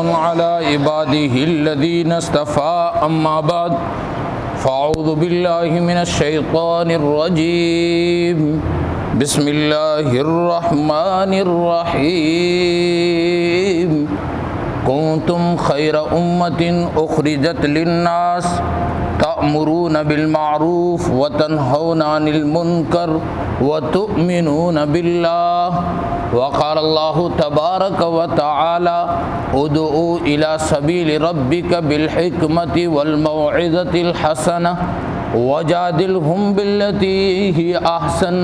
على عباده الذين اصطفى أما بعد فأعوذ بالله من الشيطان الرجيم بسم الله الرحمن الرحيم كنتم خير أمة أخرجت للناس تأمرون بالمعروف وتنهون عن المنكر وتؤمنون بالله وقال الله تبارك وتعالى ادعوا إلى سبيل ربك بالحكمة والموعظة الحسنة وجادلهم بالتي هي أحسن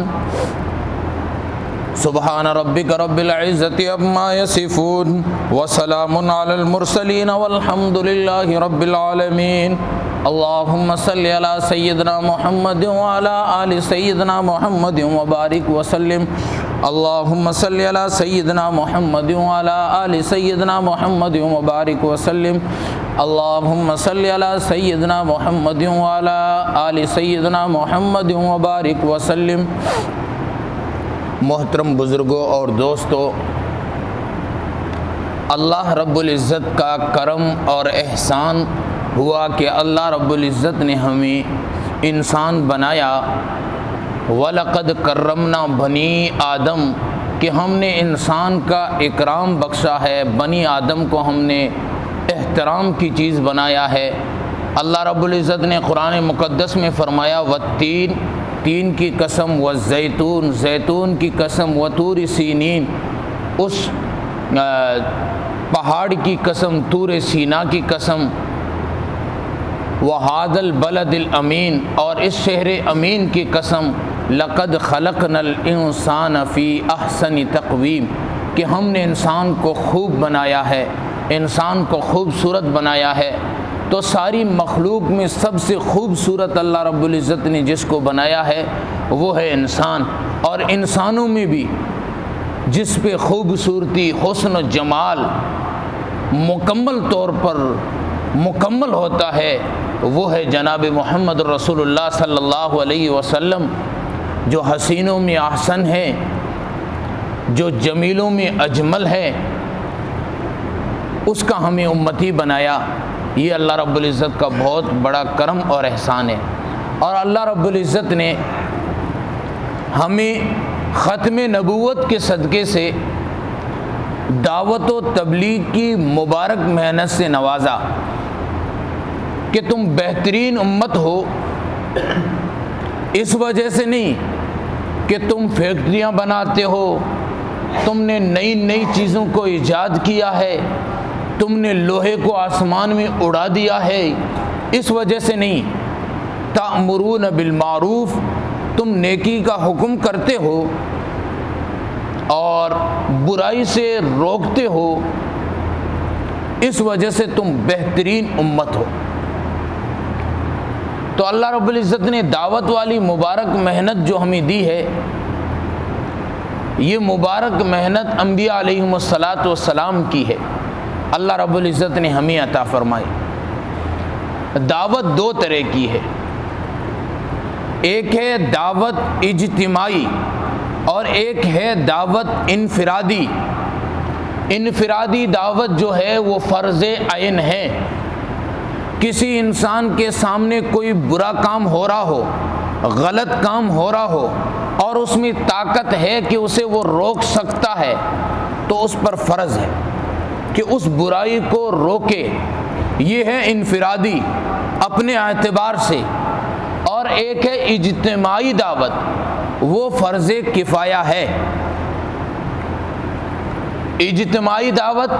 سبحان ربك رب العزة عما يصفون وسلام على المرسلين والحمد لله رب العالمين اللهم صل على سيدنا محمد وعلى آل سيدنا محمد وبارك وسلم اللهم صل على سيدنا محمد وعلى آل سيدنا محمد وبارك وسلم اللهم صل على سيدنا محمد وعلى آل سيدنا محمد وبارك وسلم۔ محترم بزرگوں اور دوستو، اللہ رب العزت کا کرم اور احسان ہوا کہ اللہ رب العزت نے ہمیں انسان بنایا۔ وَلَقَدْ كَرَّمْنَا بَنِي آدم کہ ہم نے انسان کا اکرام بخشا ہے، بنی آدم کو ہم نے احترام کی چیز بنایا ہے۔ اللہ رب العزت نے قرآن مقدس میں فرمایا والتین، تین کی قسم، والزیتون، زیتون کی قسم، وطور سینین، اس پہاڑ کی قسم، طور سینا کی قسم، وَهَذَا الْبَلَدِ الْأَمِينَ، اور اس شہر امین کی قسم، لَقَدْ خَلَقْنَا الْإِنسَانَ فِي أَحْسَنِ تَقْوِيمٍ کہ ہم نے انسان کو خوب بنایا ہے، انسان کو خوبصورت بنایا ہے۔ تو ساری مخلوق میں سب سے خوبصورت اللہ رب العزت نے جس کو بنایا ہے وہ ہے انسان، اور انسانوں میں بھی جس پہ خوبصورتی، حسن و جمال مکمل طور پر مکمل ہوتا ہے وہ ہے جناب محمد رسول اللہ صلی اللہ علیہ وسلم، جو حسینوں میں احسن ہے، جو جمیلوں میں اجمل ہے، اس کا ہمیں امتی بنایا۔ یہ اللہ رب العزت کا بہت بڑا کرم اور احسان ہے۔ اور اللہ رب العزت نے ہمیں ختم نبوت کے صدقے سے دعوت و تبلیغ کی مبارک محنت سے نوازا کہ تم بہترین امت ہو، اس وجہ سے نہیں کہ تم فیکٹریاں بناتے ہو، تم نے نئی نئی چیزوں کو ایجاد کیا ہے، تم نے لوہے کو آسمان میں اڑا دیا ہے، اس وجہ سے نہیں۔ تأمرون بالمعروف، تم نیکی کا حکم کرتے ہو اور برائی سے روکتے ہو، اس وجہ سے تم بہترین امت ہو۔ تو اللہ رب العزت نے دعوت والی مبارک محنت جو ہمیں دی ہے، یہ مبارک محنت انبیاء علیہم الصلاۃ کی ہے، اللہ رب العزت نے ہمیں عطا فرمائی۔ دعوت دو طرح کی ہے، ایک ہے دعوت اجتماعی اور ایک ہے دعوت انفرادی۔ انفرادی دعوت جو ہے وہ فرض عین ہے۔ کسی انسان کے سامنے کوئی برا کام ہو رہا ہو، غلط کام ہو رہا ہو، اور اس میں طاقت ہے کہ اسے وہ روک سکتا ہے، تو اس پر فرض ہے کہ اس برائی کو روکے۔ یہ ہے انفرادی اپنے اعتبار سے۔ اور ایک ہے اجتماعی دعوت، وہ فرض کفایہ ہے۔ اجتماعی دعوت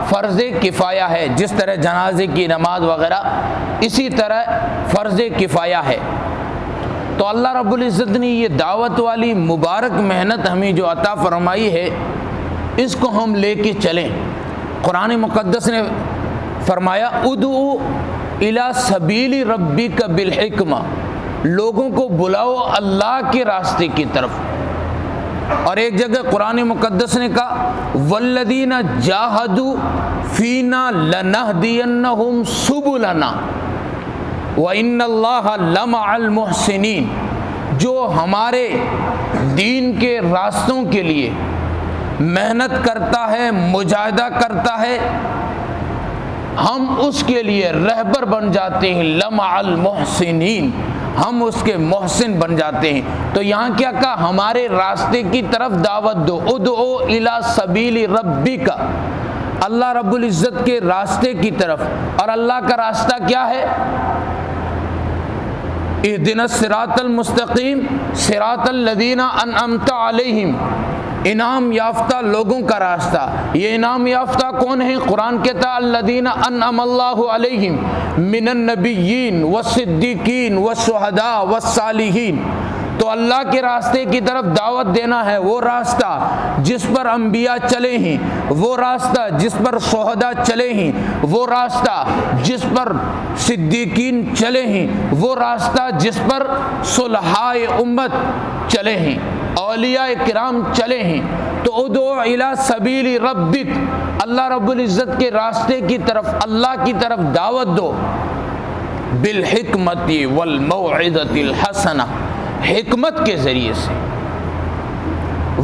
فرض کفایہ ہے، جس طرح جنازے کی نماز وغیرہ، اسی طرح فرض کفایہ ہے۔ تو اللہ رب العزت نے یہ دعوت والی مبارک محنت ہمیں جو عطا فرمائی ہے، اس کو ہم لے کے چلیں۔ قرآن مقدس نے فرمایا ادعو الی سبیل ربک بالحکمہ، لوگوں کو بلاؤ اللہ کے راستے کی طرف۔ اور ایک جگہ قرآن مقدس نے کہا والذین جاہدوا فینا لنہدینہم سبلنا وَإِنَّ اللَّهَ لَمَعَ الْمُحْسِنِينَ، جو ہمارے دین کے راستوں کے لیے محنت کرتا ہے، مجاہدہ کرتا ہے، ہم اس کے لیے رہبر بن جاتے ہیں، لمع المحسنین، ہم اس کے محسن بن جاتے ہیں۔ تو یہاں کیا کہا؟ ہمارے راستے کی طرف دعوت دو، ادعو الی سبیل ربک، اللہ رب العزت کے راستے کی طرف۔ اور اللہ کا راستہ کیا ہے؟ اہدنا الصراط المستقیم صراط الذین انعمت علیہم، انعام یافتہ لوگوں کا راستہ۔ یہ انعام یافتہ کون ہیں؟ قرآن کہتا ہے الذین انعم اللہ علیہم من النبیین والصدیقین والشہداء والصالحین۔ تو اللہ کے راستے کی طرف دعوت دینا ہے، وہ راستہ جس پر انبیاء چلے ہیں، وہ راستہ جس پر شہداء چلے ہیں، وہ راستہ جس پر صدیقین چلے ہیں، وہ راستہ جس پر صلحائے امت چلے ہیں، اولیاء کرام چلے ہیں۔ تو ادعو الی سبیل ربک، اللہ رب العزت کے راستے کی طرف، اللہ کی طرف دعوت دو، بالحکمت والموعظۃ الحسنہ، حکمت کے ذریعے سے،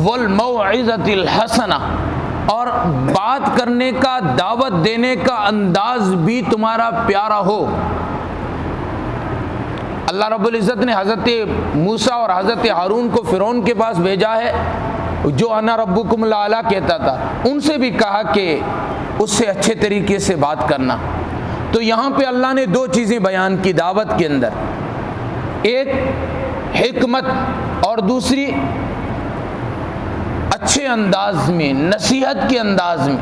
والموعظۃ الحسنہ، اور بات کرنے کا، دعوت دینے کا انداز بھی تمہارا پیارا ہو۔ اللہ رب العزت نے حضرت موسیٰ اور حضرت ہارون کو فرعون کے پاس بھیجا ہے، جو انا ربکم الاعلیٰ کہتا تھا، ان سے بھی کہا کہ اس سے اچھے طریقے سے بات کرنا۔ تو یہاں پہ اللہ نے دو چیزیں بیان کی دعوت کے اندر، ایک حکمت اور دوسری اچھے انداز میں، نصیحت کے انداز میں۔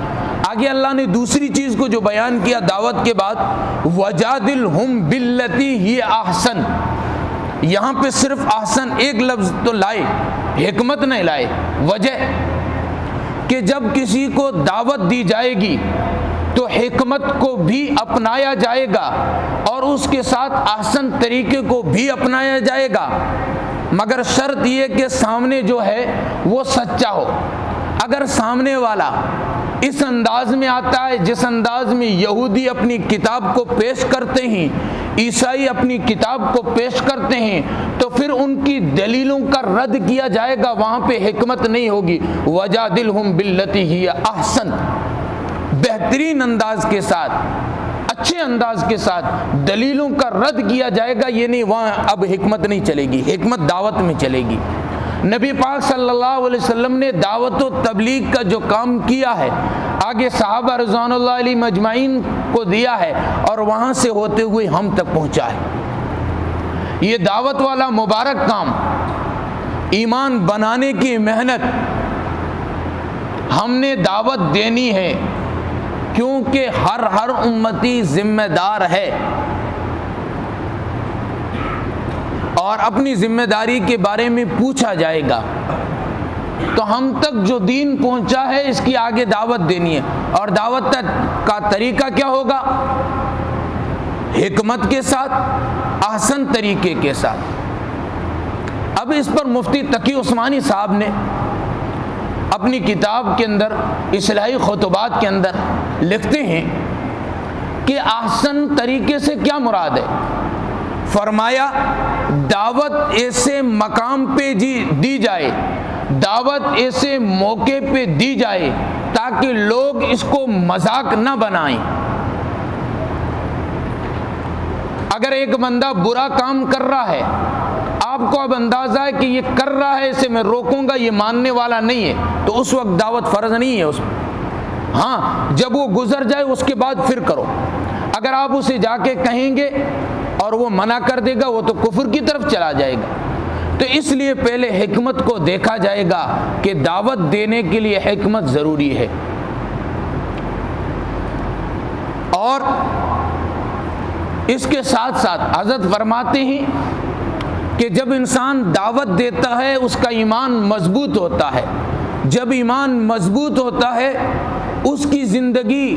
آگے اللہ نے دوسری چیز کو جو بیان کیا دعوت کے بعد، وجادلہم باللتی ہی احسن، یہاں پہ صرف احسن ایک لفظ تو لائے، حکمت نہیں لائے۔ وجہ کہ جب کسی کو دعوت دی جائے گی تو حکمت کو بھی اپنایا جائے گا اور اس کے ساتھ احسن طریقے کو بھی اپنایا جائے گا، مگر شرط یہ کہ سامنے جو ہے وہ سچا ہو۔ اگر سامنے والا اس انداز میں آتا ہے جس انداز میں یہودی اپنی کتاب کو پیش کرتے ہیں، عیسائی اپنی کتاب کو پیش کرتے ہیں، تو پھر ان کی دلیلوں کا رد کیا جائے گا، وہاں پہ حکمت نہیں ہوگی۔ وجادلہم باللتی ہی احسن، بہترین انداز کے ساتھ، اچھے انداز کے ساتھ دلیلوں کا رد کیا جائے گا، یہ نہیں وہاں اب حکمت نہیں چلے گی، حکمت دعوت میں چلے گی۔ نبی پاک صلی اللہ علیہ وسلم نے دعوت و تبلیغ کا جو کام کیا ہے، آگے صحابہ رضوان اللہ علیہ مجمعین کو دیا ہے اور وہاں سے ہوتے ہوئے ہم تک پہنچا ہے۔ یہ دعوت والا مبارک کام، ایمان بنانے کی محنت ہم نے دعوت دینی ہے، کیونکہ ہر امتی ذمہ دار ہے اور اپنی ذمہ داری کے بارے میں پوچھا جائے گا۔ تو ہم تک جو دین پہنچا ہے اس کی آگے دعوت دینی ہے، اور دعوت کا طریقہ کیا ہوگا؟ حکمت کے ساتھ، احسن طریقے کے ساتھ۔ اب اس پر مفتی تقی عثمانی صاحب نے اپنی کتاب کے اندر اصلاحی خطبات کے اندر لکھتے ہیں کہ احسن طریقے سے کیا مراد ہے؟ فرمایا دعوت ایسے مقام پہ دی جائے، دعوت ایسے موقع پہ دی جائے تاکہ لوگ اس کو مذاق نہ بنائیں۔ اگر ایک بندہ برا کام کر رہا ہے، آپ کو اب اندازہ ہے کہ یہ کر رہا ہے، اسے میں روکوں گا، یہ ماننے والا نہیں ہے، تو اس وقت دعوت فرض نہیں ہے اس میں۔ ہاں، جب وہ گزر جائے اس کے بعد پھر کرو۔ اگر آپ اسے جا کے کہیں گے اور وہ منع کر دے گا، وہ تو کفر کی طرف چلا جائے گا۔ تو اس لیے پہلے حکمت کو دیکھا جائے گا کہ دعوت دینے کے لیے حکمت ضروری ہے۔ اور اس کے ساتھ ساتھ حضرت فرماتے ہیں کہ جب انسان دعوت دیتا ہے اس کا ایمان مضبوط ہوتا ہے۔ جب ایمان مضبوط ہوتا ہے اس کی زندگی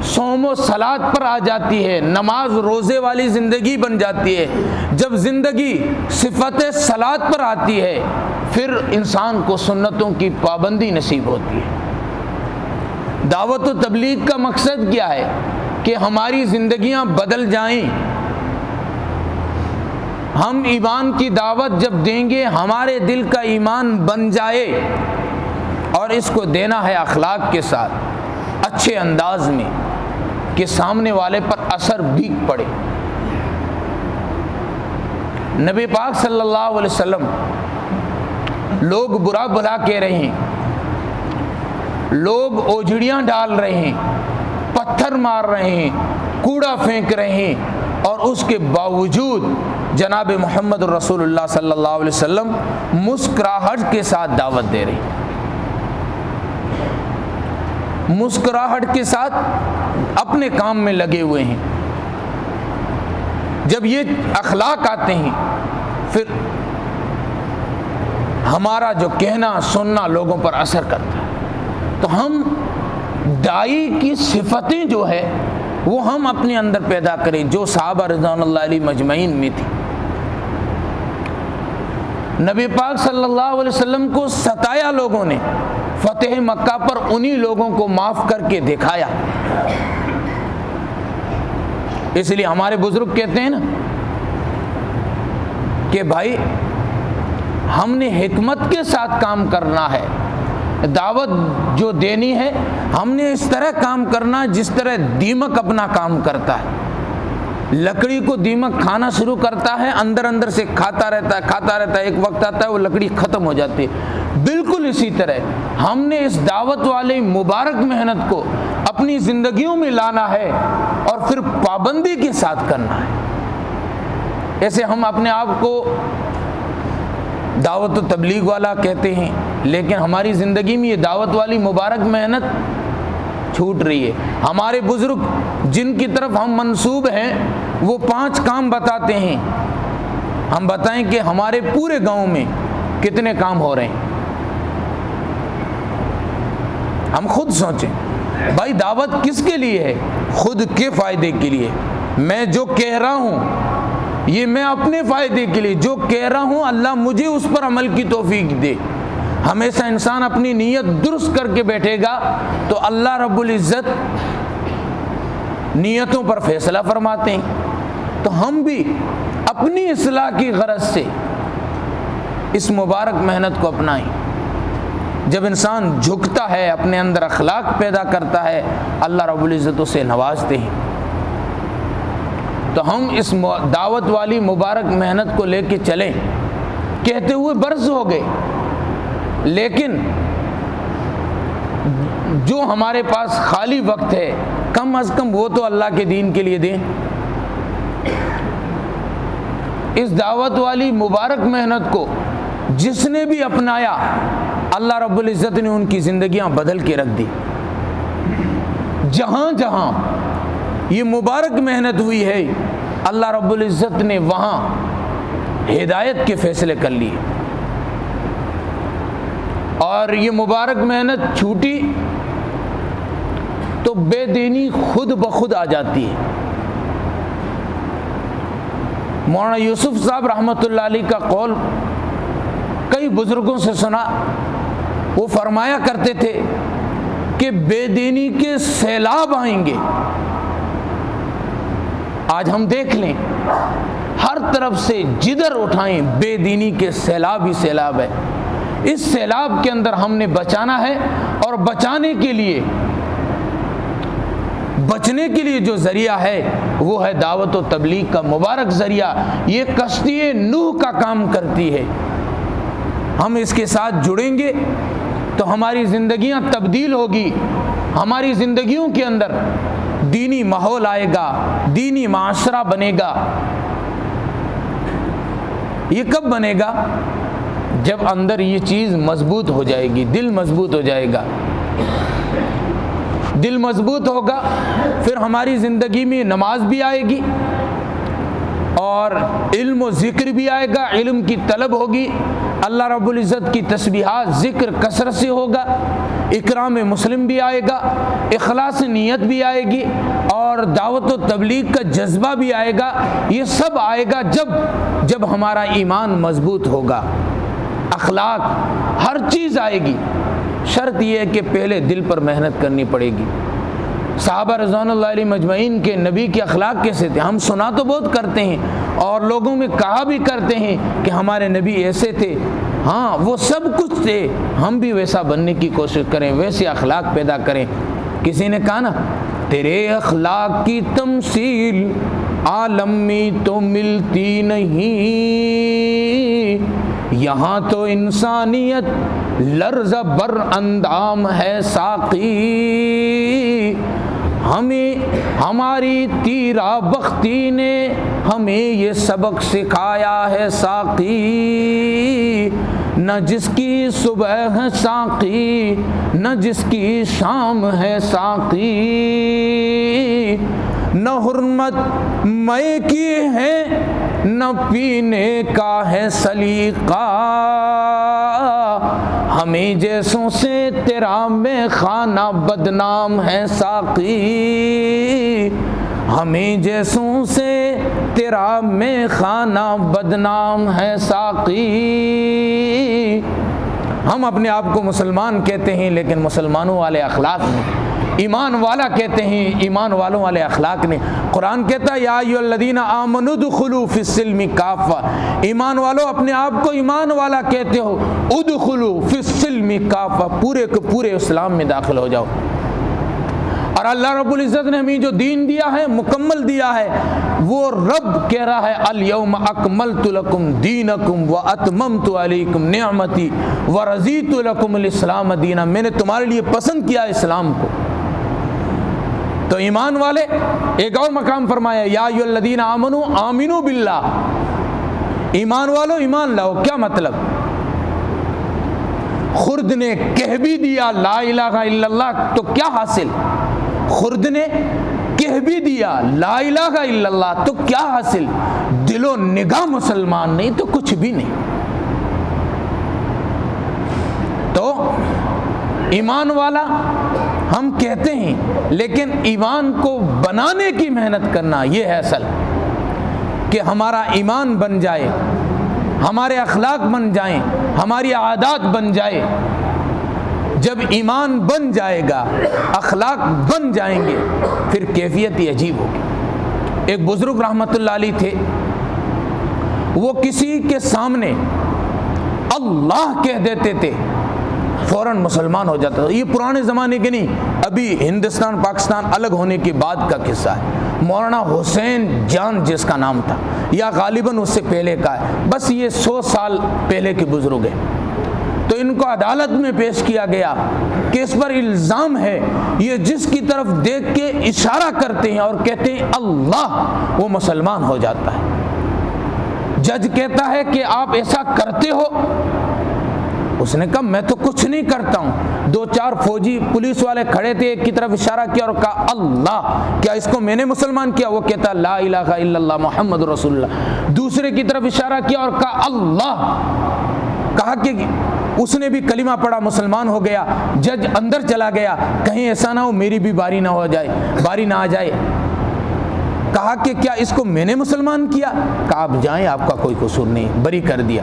صوم و صلات پر آ جاتی ہے، نماز روزے والی زندگی بن جاتی ہے۔ جب زندگی صفت صلات پر آتی ہے پھر انسان کو سنتوں کی پابندی نصیب ہوتی ہے۔ دعوت و تبلیغ کا مقصد کیا ہے؟ کہ ہماری زندگیاں بدل جائیں۔ ہم ایمان کی دعوت جب دیں گے ہمارے دل کا ایمان بن جائے، اور اس کو دینا ہے اخلاق کے ساتھ، اچھے انداز میں۔ کہ سامنے والے پر اثر بھی پڑے۔ نبی پاک صلی اللہ علیہ وسلم لوگ برا بھلا کہہ رہے ہیں، لوگ اوجھڑیاں ڈال رہے ہیں، پتھر مار رہے ہیں، کوڑا پھینک رہے ہیں، اور اس کے باوجود جناب محمد رسول اللہ صلی اللہ علیہ وسلم مسکراہٹ کے ساتھ دعوت دے رہے ہیں، مسکراہٹ کے ساتھ اپنے کام میں لگے ہوئے ہیں۔ جب یہ اخلاق آتے ہیں پھر ہمارا جو کہنا سننا لوگوں پر اثر کرتا ہے۔ تو ہم دائی کی صفتیں جو ہے وہ ہم اپنے اندر پیدا کریں جو صحابہ رضوان اللہ علیہ مجمعین میں تھی۔ نبی پاک صلی اللہ علیہ وسلم کو ستایا لوگوں نے، فتح مکہ پر انہی لوگوں کو معاف کر کے دکھایا۔ اس لیے ہمارے بزرگ کہتے ہیں نا کہ بھائی ہم نے حکمت کے ساتھ کام کرنا ہے، دعوت جو دینی ہے ہم نے اس طرح کام کرنا جس طرح دیمک اپنا کام کرتا ہے۔ لکڑی کو دیمک کھانا شروع کرتا ہے، اندر اندر سے کھاتا رہتا ہے، ایک وقت آتا ہے وہ لکڑی ختم ہو جاتی ہے۔ بالکل اسی طرح ہم نے اس دعوت والی مبارک محنت کو اپنی زندگیوں میں لانا ہے اور پھر پابندی کے ساتھ کرنا ہے۔ ایسے ہم اپنے آپ کو دعوت و تبلیغ والا کہتے ہیں، لیکن ہماری زندگی میں یہ دعوت والی مبارک محنت چھوٹ رہی ہے۔ ہمارے بزرگ جن کی طرف ہم منسوب ہیں وہ 5 کام بتاتے ہیں، ہم بتائیں کہ ہمارے پورے گاؤں میں کتنے کام ہو رہے ہیں۔ ہم خود سوچیں بھائی دعوت کس کے لیے ہے؟ خود کے فائدے کے لیے۔ میں جو کہہ رہا ہوں یہ میں اپنے فائدے کے لیے جو کہہ رہا ہوں، اللہ مجھے اس پر عمل کی توفیق دے۔ ہمیشہ انسان اپنی نیت درست کر کے بیٹھے گا تو اللہ رب العزت نیتوں پر فیصلہ فرماتے ہیں۔ تو ہم بھی اپنی اصلاح کی غرض سے اس مبارک محنت کو اپنائیں۔ جب انسان جھکتا ہے، اپنے اندر اخلاق پیدا کرتا ہے، اللہ رب العزت اسے نوازتے ہیں۔ تو ہم اس دعوت والی مبارک محنت کو لے کے چلیں۔ کہتے ہوئے برس ہو گئے، لیکن جو ہمارے پاس خالی وقت ہے کم از کم وہ تو اللہ کے دین کے لیے دیں۔ اس دعوت والی مبارک محنت کو جس نے بھی اپنایا اللہ رب العزت نے ان کی زندگیاں بدل کے رکھ دی۔ جہاں جہاں یہ مبارک محنت ہوئی ہے اللہ رب العزت نے وہاں ہدایت کے فیصلے کر لیے، اور یہ مبارک محنت چھوٹی تو بے دینی خود بخود آ جاتی ہے۔ مولانا یوسف صاحب رحمۃ اللہ علیہ کا قول کئی بزرگوں سے سنا، وہ فرمایا کرتے تھے کہ بے دینی کے سیلاب آئیں گے۔ آج ہم دیکھ لیں ہر طرف سے جدھر اٹھائیں بے دینی کے سیلاب ہی سیلاب ہے۔ اس سیلاب کے اندر ہم نے بچانا ہے، اور بچانے کے لیے بچنے کے لیے جو ذریعہ ہے وہ ہے دعوت و تبلیغ کا مبارک ذریعہ۔ یہ کشتی نوح کا کام کرتی ہے۔ ہم اس کے ساتھ جڑیں گے تو ہماری زندگیاں تبدیل ہوگی، ہماری زندگیوں کے اندر دینی ماحول آئے گا، دینی معاشرہ بنے گا۔ یہ کب بنے گا؟ جب اندر یہ چیز مضبوط ہو جائے گی، دل مضبوط ہو جائے گا۔ دل مضبوط ہوگا پھر ہماری زندگی میں نماز بھی آئے گی اور علم و ذکر بھی آئے گا، علم کی طلب ہوگی، اللہ رب العزت کی تسبیحات ذکر کثرت سے ہوگا، اکرام مسلم بھی آئے گا، اخلاص نیت بھی آئے گی، اور دعوت و تبلیغ کا جذبہ بھی آئے گا۔ یہ سب آئے گا جب ہمارا ایمان مضبوط ہوگا، اخلاق ہر چیز آئے گی۔ شرط یہ ہے کہ پہلے دل پر محنت کرنی پڑے گی۔ صحابہ رضوان اللہ علیہ مجمعین کے نبی کے اخلاق کیسے تھے؟ ہم سنا تو بہت کرتے ہیں اور لوگوں میں کہا بھی کرتے ہیں کہ ہمارے نبی ایسے تھے۔ ہاں وہ سب کچھ تھے، ہم بھی ویسا بننے کی کوشش کریں، ویسے اخلاق پیدا کریں۔ کسی نے کہا نا تیرے اخلاق کی تمثیل عالم میں تو ملتی نہیں، یہاں تو انسانیت لرزہ بر اندام ہے ساقی، ہمیں ہماری تیرا بختی نے ہمیں یہ سبق سکھایا ہے ساقی، نہ جس کی صبح ہے ساقی نہ جس کی شام ہے ساقی، نہ حرمت مے کی ہے نہ پینے کا ہے سلیقہ، ہمیں جیسوں سے تیرا میں خانہ بدنام ہے ساقی، ہمیں جیسوں سے تیرا میں خانہ بدنام ہے ساقی۔ ہم اپنے آپ کو مسلمان کہتے ہیں لیکن مسلمانوں والے اخلاق نہیں، ایمان والا کہتے ہیں ایمان والوں والے اخلاق نہیں۔ قرآن کہتا ہے یا ایھا الذین آمنوا ادخلوا فی السلم کافہ، ایمان والو اپنے آپ کو ایمان والا کہتے ہو، ادخلوا فی السلم کافہ، پورے کے پورے اسلام میں داخل ہو جاؤ۔ اور اللہ رب العزت نے ہمیں جو دین دیا ہے مکمل دیا ہے، وہ رب کہہ رہا ہے الیوم اکملت لکم دینکم واتممت علیکم نعمتی ورضیت لکم الاسلام دینا، میں نے تمہارے لیے پسند کیا اسلام کو۔ تو ایمان والے ایک اور مقام فرمایا یا ایھا الذین آمنوا آمنوا باللہ، ایمان والو ایمان لاؤ۔ کیا مطلب؟ خرد نے کہہ بھی دیا لا الہ الا اللہ تو کیا حاصل؟ خرد نے کہہ بھی دیا لا الہ الا اللہ تو کیا حاصل؟ دل و نگاہ مسلمان نہیں تو کچھ بھی نہیں۔ تو ایمان والا ہم کہتے ہیں لیکن ایمان کو بنانے کی محنت کرنا یہ ہے اصل، کہ ہمارا ایمان بن جائے، ہمارے اخلاق بن جائیں، ہماری عادات بن جائے۔ جب ایمان بن جائے گا، اخلاق بن جائیں گے، پھر کیفیت ہی عجیب ہوگی۔ ایک بزرگ رحمۃ اللہ علیہ تھے، وہ کسی کے سامنے اللہ کہہ دیتے تھے فوراً مسلمان ہو جاتا تھا۔ یہ پرانے زمانے کے نہیں، ابھی ہندوستان پاکستان الگ ہونے کے بعد کا قصہ ہے۔ مولانا حسین جان جس کا نام تھا، یا غالباً اس سے پہلے کا ہے، بس یہ 100 سال پہلے کے بزرگ ہیں۔ تو ان کو عدالت میں پیش کیا گیا کہ اس پر الزام ہے یہ جس کی طرف دیکھ کے اشارہ کرتے ہیں اور کہتے ہیں اللہ، وہ مسلمان ہو جاتا ہے۔ جج کہتا ہے کہ آپ ایسا کرتے ہو؟ اس نے کہا میں تو کچھ نہیں کرتا ہوں۔ 2-4 فوجی پولیس والے کھڑے تھے، ایک کی طرف اشارہ کیا اور کہا اللہ، کیا اس کو میں نے مسلمان کیا؟ وہ کہتا لا الہ الا اللہ محمد رسول اللہ۔ دوسرے کی طرف اشارہ کیا اور کہا اللہ، کہا کہ اس نے بھی کلمہ پڑھا، مسلمان ہو گیا۔ جج اندر چلا گیا، کہیں ایسا نہ ہو میری بھی باری نہ آ جائے۔ کہا کہ کیا اس کو میں نے مسلمان کیا؟ کہا آپ جائیں، آپ کا کوئی قصور نہیں، بری کر دیا۔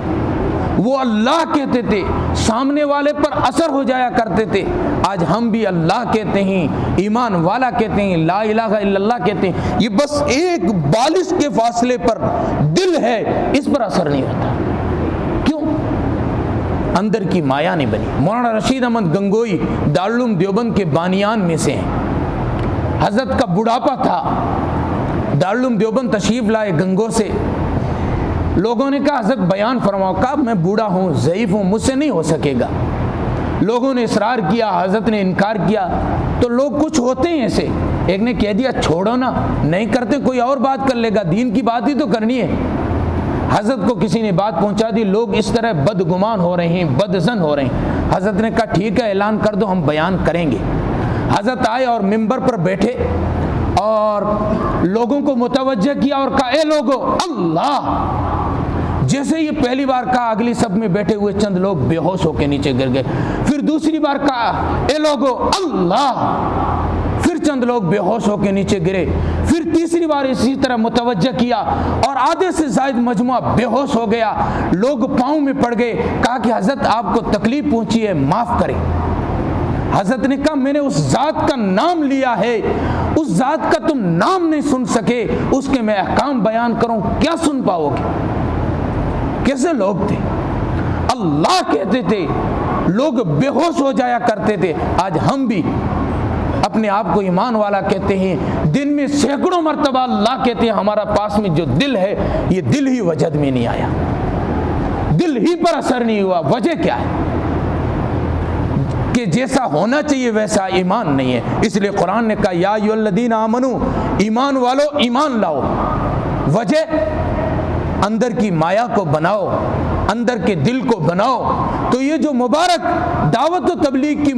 وہ اللہ کہتے تھے، سامنے والے پر اثر ہو جایا کرتے تھے۔ آج ہم بھی اللہ کہتے ہیں، ایمان والا کہتے ہیں، لا الہ الا اللہ کہتے ہیں، یہ بس ایک بالش کے فاصلے پر دل ہے، اس پر اثر نہیں ہوتا۔ کیوں؟ اندر کی مایا نہیں بنی۔ مولانا رشید احمد گنگوئی دارالعلوم دیوبند کے بانیان میں سے ہیں۔ حضرت کا بڑھاپا تھا، دارالعلوم دیوبند تشریف لائے گنگو سے۔ لوگوں نے کہا حضرت بیان فرماؤ۔ کہا میں بوڑھا ہوں، ضعیف ہوں، مجھ سے نہیں ہو سکے گا۔ لوگوں نے اصرار کیا، حضرت نے انکار کیا۔ تو لوگ کچھ ہوتے ہیں ایسے، ایک نے کہہ دیا چھوڑو نا، نہیں کرتے کوئی اور بات کر لے گا، دین کی بات ہی تو کرنی ہے۔ حضرت کو کسی نے بات پہنچا دی، لوگ اس طرح بدگمان ہو رہے ہیں، بدظن ہو رہے ہیں۔ حضرت نے کہا ٹھیک ہے اعلان کر دو، ہم بیان کریں گے۔ حضرت آئے اور منبر پر بیٹھے اور لوگوں کو متوجہ کیا اور کہا اے لوگو اللہ۔ جیسے یہ پہلی بار کہا، اگلی صف میں بیٹھے ہوئے چند لوگ بے ہوش ہو کے نیچے گر گئے۔ پھر دوسری بار کہا اے لوگو اللہ، پھر چند لوگ بے ہوش ہو کے نیچے گرے۔ پھر تیسری بار اسی طرح متوجہ کیا اور آدھے سے زائد مجموعہ بے ہوش ہو گیا، لوگ پاؤں میں پڑ گئے۔ کہا کہ حضرت آپ کو تکلیف پہنچی ہے، معاف کریں۔ حضرت نے کہا میں نے اس ذات کا نام لیا ہے، اس ذات کا تم نام نہیں سن سکے، اس کے میں احکام بیان کروں کیا سن پاؤ گے؟ کیسے لوگ تھے؟ اللہ کہتے تھے، لوگ بے ہوش ہو جایا کرتے تھے۔ آج ہم بھی اپنے آپ کو ایمان والا کہتے ہیں، دن میں سینکڑوں مرتبہ اللہ کہتے ہیں ہمارا پاس میں جو دل ہے یہ دل ہی وجد میں نہیں آیا، دل ہی پر اثر نہیں ہوا۔ وجہ کیا ہے کہ جیسا ہونا چاہیے ویسا ایمان نہیں ہے۔ اس لیے قرآن نے کہا یا ایھا الذین آمنو، ایمان والو ایمان لاؤ۔ وجہ اندر کی مایا کو بناؤ، اندر کے دل کو بناؤ۔ تو یہ جو مبارک دعوت و تبلیغ کی